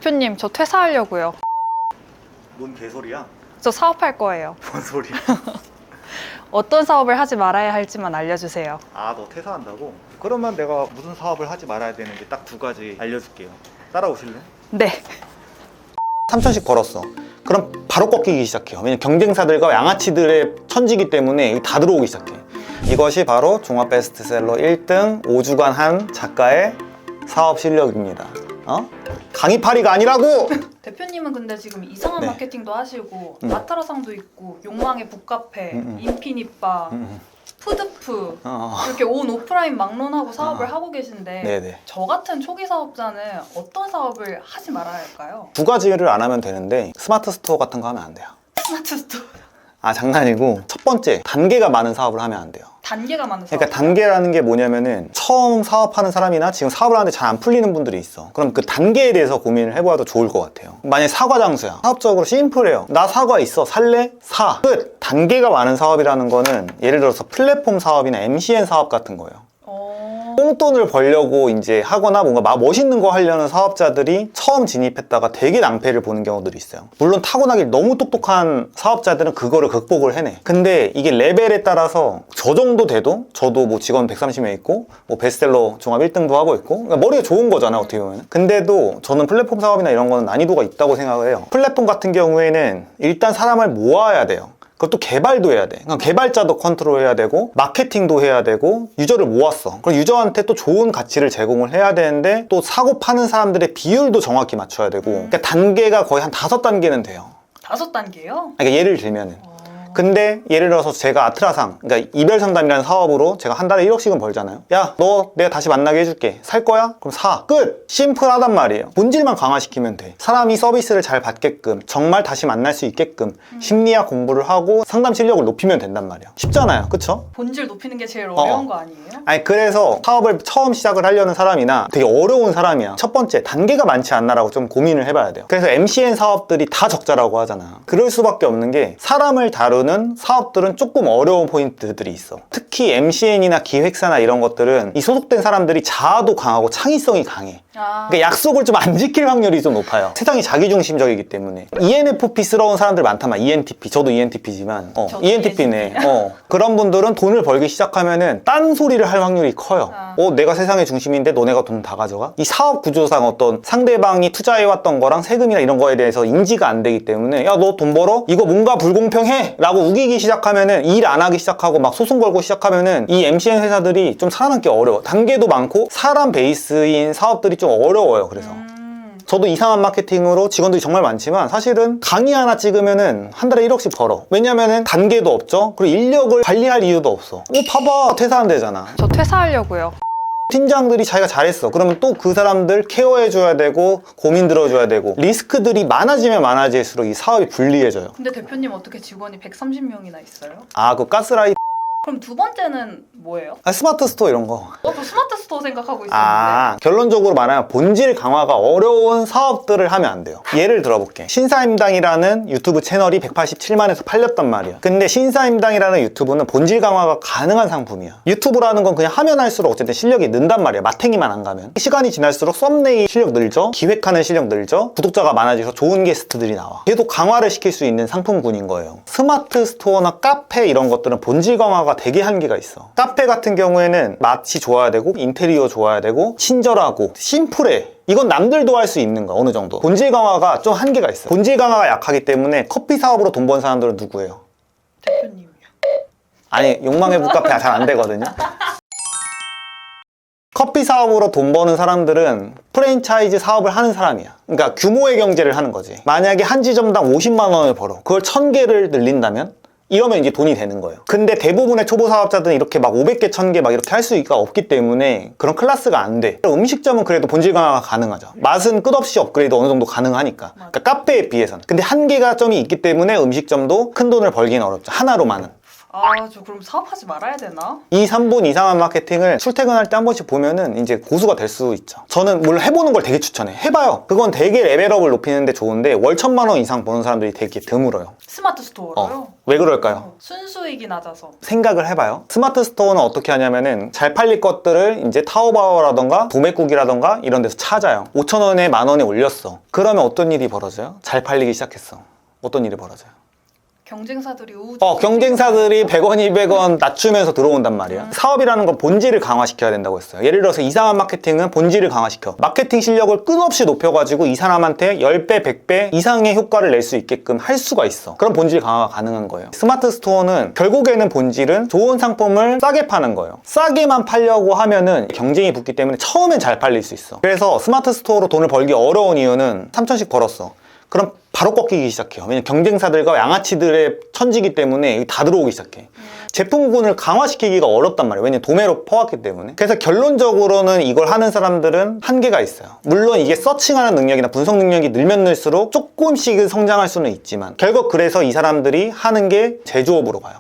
대표님, 저 퇴사하려고요. 뭔 개소리야? 저 사업할 거예요. 뭔 소리야? 어떤 사업을 하지 말아야 할지만 알려주세요. 아, 너 퇴사한다고? 그러면 내가 무슨 사업을 하지 말아야 되는지 딱 두 가지 알려줄게요. 따라오실래? 네. 3천씩 벌었어. 그럼 바로 꺾이기 시작해요. 왜냐면 경쟁사들과 양아치들의 천지기 때문에 다 들어오기 시작해. 이것이 바로 종합 베스트셀러 1등 5주간 한 작가의 사업 실력입니다. 강의파리가 아니라고! 대표님은 근데 지금 이상한 네. 마케팅도 하시고 나타라상도 있고 욕망의 북카페, 음. 인피니빠, 음. 푸드푸 어. 이렇게 온 오프라인 막론하고 사업을 하고 계신데 네네. 저 같은 초기 사업자는 어떤 사업을 하지 말아야 할까요? 두 가지를 안 하면 되는데 스마트 스토어 같은 거 하면 안 돼요. 스마트 스토어 아, 장난이고 첫 번째, 단계가 많은 사업을 하면 안 돼요. 단계가 많은 사업. 그러니까 단계라는 게 뭐냐면은 처음 사업하는 사람이나 지금 사업을 하는데 잘 안 풀리는 분들이 있어. 그럼 그 단계에 대해서 고민을 해봐도 좋을 것 같아요. 만약에 사과 장수야. 사업적으로 심플해요. 나 사과 있어. 살래? 사. 끝. 단계가 많은 사업이라는 거는 예를 들어서 플랫폼 사업이나 MCN 사업 같은 거예요. 똥돈을 벌려고 이제 하거나 뭔가 멋있는 거 하려는 사업자들이 처음 진입했다가 되게 낭패를 보는 경우들이 있어요. 물론 타고나길 너무 똑똑한 사업자들은 그거를 극복을 해내. 근데 이게 레벨에 따라서 저 정도 돼도 저도 뭐 직원 130명 있고 뭐 베스트셀러 종합 1등도 하고 있고 그러니까 머리가 좋은 거잖아 어떻게 보면. 근데도 저는 플랫폼 사업이나 이런 거는 난이도가 있다고 생각을 해요. 플랫폼 같은 경우에는 일단 사람을 모아야 돼요. 그것도 개발도 해야 돼. 그러니까 개발자도 컨트롤해야 되고 마케팅도 해야 되고 유저를 모았어. 그럼 유저한테 또 좋은 가치를 제공을 해야 되는데 또 사고 파는 사람들의 비율도 정확히 맞춰야 되고 그러니까 단계가 거의 한 5단계는 돼요. 5단계요? 그러니까 예를 들면은 근데 예를 들어서 제가 아트라상 그러니까 이별 상담이라는 사업으로 제가 한 달에 1억씩은 벌잖아요. 야, 너 내가 다시 만나게 해줄게. 살 거야? 그럼 사. 끝. 심플하단 말이에요. 본질만 강화시키면 돼. 사람이 서비스를 잘 받게끔 정말 다시 만날 수 있게끔 심리학 공부를 하고 상담 실력을 높이면 된단 말이에요. 쉽잖아요. 그쵸? 본질 높이는 게 제일 어려운 거 아니에요? 아니 그래서 사업을 처음 시작을 하려는 사람이나 되게 어려운 사람이야. 첫 번째 단계가 많지 않나라고 좀 고민을 해봐야 돼요. 그래서 MCN 사업들이 다 적자라고 하잖아. 그럴 수밖에 없는 게 사람을 다루는 사업들은 조금 어려운 포인트들이 있어. 특히 MCN이나 기획사나 이런 것들은 이 소속된 사람들이 자아도 강하고 창의성이 강해. 그러니까 약속을 좀 안 지킬 확률이 좀 높아요. 세상이 자기중심적이기 때문에. ENFP스러운 사람들 많다만 ENTP. 저도 ENTP지만 ENTP네. 그런 분들은 돈을 벌기 시작하면은 딴소리를 할 확률이 커요. 내가 세상의 중심인데 너네가 돈 다 가져가? 이 사업 구조상 어떤 상대방이 투자해왔던 거랑 세금이나 이런 거에 대해서 인지가 안 되기 때문에 야, 너 돈 벌어? 이거 뭔가 불공평해? 라고 우기기 시작하면은 일 안 하기 시작하고 막 소송 걸고 시작하면은 이 MCN 회사들이 좀 살아남기 어려워. 단계도 많고 사람 베이스인 사업들이 좀 어려워요. 그래서 저도 이상한 마케팅으로 직원들이 정말 많지만 사실은 강의 하나 찍으면은 한 달에 1억씩 벌어. 왜냐면은 단계도 없죠. 그리고 인력을 관리할 이유도 없어. 봐봐, 퇴사한대잖아. 저 퇴사하려고요. 팀장들이 자기가 잘했어. 그러면 또 그 사람들 케어해줘야 되고 고민 들어줘야 되고 리스크들이 많아지면 많아질수록 이 사업이 불리해져요. 근데 대표님 어떻게 직원이 130명이나 있어요? 그 가스라이트 그럼 두 번째는 뭐예요? 스마트 스토어 이런 거. 저 스마트 스토어 생각하고 있었는데. 결론적으로 말하면 본질 강화가 어려운 사업들을 하면 안 돼요. 예를 들어볼게. 신사임당이라는 유튜브 채널이 187만에서 팔렸단 말이야. 근데 신사임당이라는 유튜브는 본질 강화가 가능한 상품이야. 유튜브라는 건 그냥 하면 할수록 어쨌든 실력이 는단 말이야. 마탱이만 안 가면. 시간이 지날수록 썸네일 실력 늘죠. 기획하는 실력 늘죠. 구독자가 많아져서 좋은 게스트들이 나와. 계속 강화를 시킬 수 있는 상품군인 거예요. 스마트 스토어나 카페 이런 것들은 본질 강화가 되게 한계가 있어. 카페 같은 경우에는 맛이 좋아야 되고 인테리어 좋아야 되고 친절하고 심플해. 이건 남들도 할 수 있는 거야. 어느 정도. 본질 강화가 좀 한계가 있어. 본질 강화가 약하기 때문에 커피 사업으로 돈 번 사람들은 누구예요? 대표님이요. 아니, 욕망의 북카페 잘 안 되거든요. 커피 사업으로 돈 버는 사람들은 프랜차이즈 사업을 하는 사람이야. 그러니까 규모의 경제를 하는 거지. 만약에 한 지점당 50만 원을 벌어. 그걸 1000개를 늘린다면 이러면 이제 돈이 되는 거예요. 근데 대부분의 초보 사업자들은 이렇게 막 500개, 1000개 막 이렇게 할 수가 없기 때문에 그런 클래스가 안 돼. 음식점은 그래도 본질 강화가 가능하죠. 맛은 끝없이 업그레이드 어느 정도 가능하니까. 그러니까 카페에 비해서는. 근데 한계가 점이 있기 때문에 음식점도 큰 돈을 벌기는 어렵죠. 하나로만은. 아, 저 그럼 사업하지 말아야 되나? 2, 3분 이상한 마케팅을 출퇴근할 때 한 번씩 보면은 이제 고수가 될 수 있죠. 저는 물론 해보는 걸 되게 추천해. 해봐요. 그건 되게 레벨업을 높이는데 좋은데 월 1,000만 원 이상 버는 사람들이 되게 드물어요. 스마트 스토어로요? 왜 그럴까요? 순수익이 낮아서. 생각을 해봐요. 스마트 스토어는 어떻게 하냐면은 잘 팔릴 것들을 이제 타오바오라던가 도매국이라던가 이런 데서 찾아요. 5,000원에 10,000원에 올렸어. 그러면 어떤 일이 벌어져요? 잘 팔리기 시작했어. 어떤 일이 벌어져요? 경쟁사들이 경쟁사들이 100원, 200원 낮추면서 들어온단 말이야. 사업이라는 건 본질을 강화시켜야 된다고 했어요. 예를 들어서 이상한 마케팅은 본질을 강화시켜. 마케팅 실력을 끝없이 높여가지고 이 사람한테 10배, 100배 이상의 효과를 낼 수 있게끔 할 수가 있어. 그럼 본질 강화가 가능한 거예요. 스마트 스토어는 결국에는 본질은 좋은 상품을 싸게 파는 거예요. 싸게만 팔려고 하면은 경쟁이 붙기 때문에 처음엔 잘 팔릴 수 있어. 그래서 스마트 스토어로 돈을 벌기 어려운 이유는 3,000씩 벌었어. 그럼 바로 꺾이기 시작해요. 왜냐면 경쟁사들과 양아치들의 천지기 때문에 다 들어오기 시작해. 제품군을 강화시키기가 어렵단 말이에요. 왜냐면 도매로 퍼왔기 때문에. 그래서 결론적으로는 이걸 하는 사람들은 한계가 있어요. 물론 이게 서칭하는 능력이나 분석 능력이 늘면 늘수록 조금씩은 성장할 수는 있지만 결국 그래서 이 사람들이 하는 게 제조업으로 가요.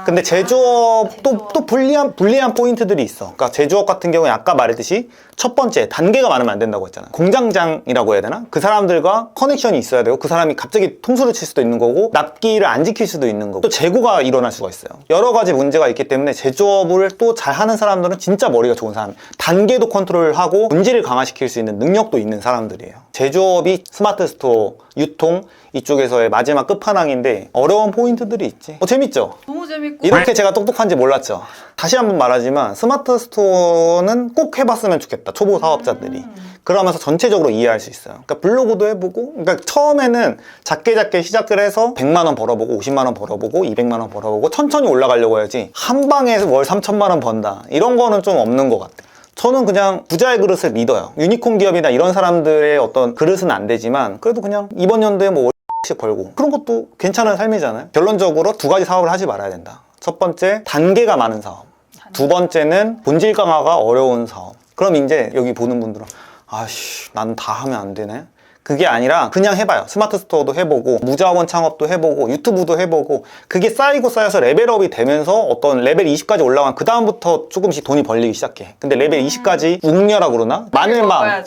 근데 제조업도 또 불리한 포인트들이 있어. 그러니까 제조업 같은 경우에 아까 말했듯이 첫 번째 단계가 많으면 안 된다고 했잖아요. 공장장이라고 해야 되나? 그 사람들과 커넥션이 있어야 되고 그 사람이 갑자기 통수를 칠 수도 있는 거고 납기를 안 지킬 수도 있는 거고 또 재고가 일어날 수가 있어요. 여러 가지 문제가 있기 때문에 제조업을 또 잘하는 사람들은 진짜 머리가 좋은 사람, 단계도 컨트롤하고 본질을 강화시킬 수 있는 능력도 있는 사람들이에요. 제조업이 스마트 스토어, 유통 이쪽에서의 마지막 끝판왕인데 어려운 포인트들이 있지. 재밌죠? 너무 재밌고 이렇게 제가 똑똑한지 몰랐죠. 다시 한번 말하지만 스마트 스토어는 꼭 해봤으면 좋겠다. 초보 사업자들이. 그러면서 전체적으로 이해할 수 있어요. 그러니까 블로그도 해보고, 그러니까 처음에는 작게 시작을 해서 100만 원 벌어보고, 50만 원 벌어보고, 200만 원 벌어보고, 천천히 올라가려고 해야지 한 방에 월 3천만 원 번다. 이런 거는 좀 없는 것 같아요. 저는 그냥 부자의 그릇을 믿어요. 유니콘 기업이나 이런 사람들의 어떤 그릇은 안 되지만 그래도 그냥 이번 연도에 뭐 씩 벌고 그런 것도 괜찮은 삶이잖아요. 결론적으로 두 가지 사업을 하지 말아야 된다. 첫 번째, 단계가 많은 사업. 두 번째는 본질 강화가 어려운 사업. 그럼 이제 여기 보는 분들은 아씨, 난 다 하면 안 되네. 그게 아니라 그냥 해봐요. 스마트 스토어도 해보고 무자원 창업도 해보고 유튜브도 해보고 그게 쌓이고 쌓여서 레벨업이 되면서 어떤 레벨 20까지 올라간 그 다음부터 조금씩 돈이 벌리기 시작해. 근데 레벨 20까지 웅녀라고 그러나? 마늘만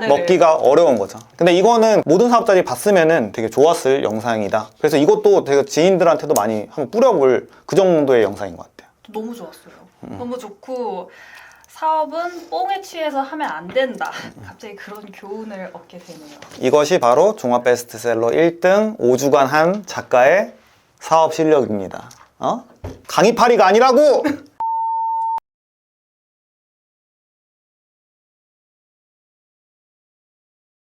먹기가 어려운 거죠. 근데 이거는 모든 사업자들이 봤으면은 되게 좋았을 영상이다. 그래서 이것도 되게 지인들한테도 많이 한번 뿌려볼 그 정도의 영상인 것 같아요. 너무 좋았어요. 너무 좋고 사업은 뽕에 취해서 하면 안 된다. 갑자기 그런 교훈을 얻게 되네요. 이것이 바로 종합 베스트셀러 1등 5주간 한 작가의 사업 실력입니다. 강의파리가 아니라고!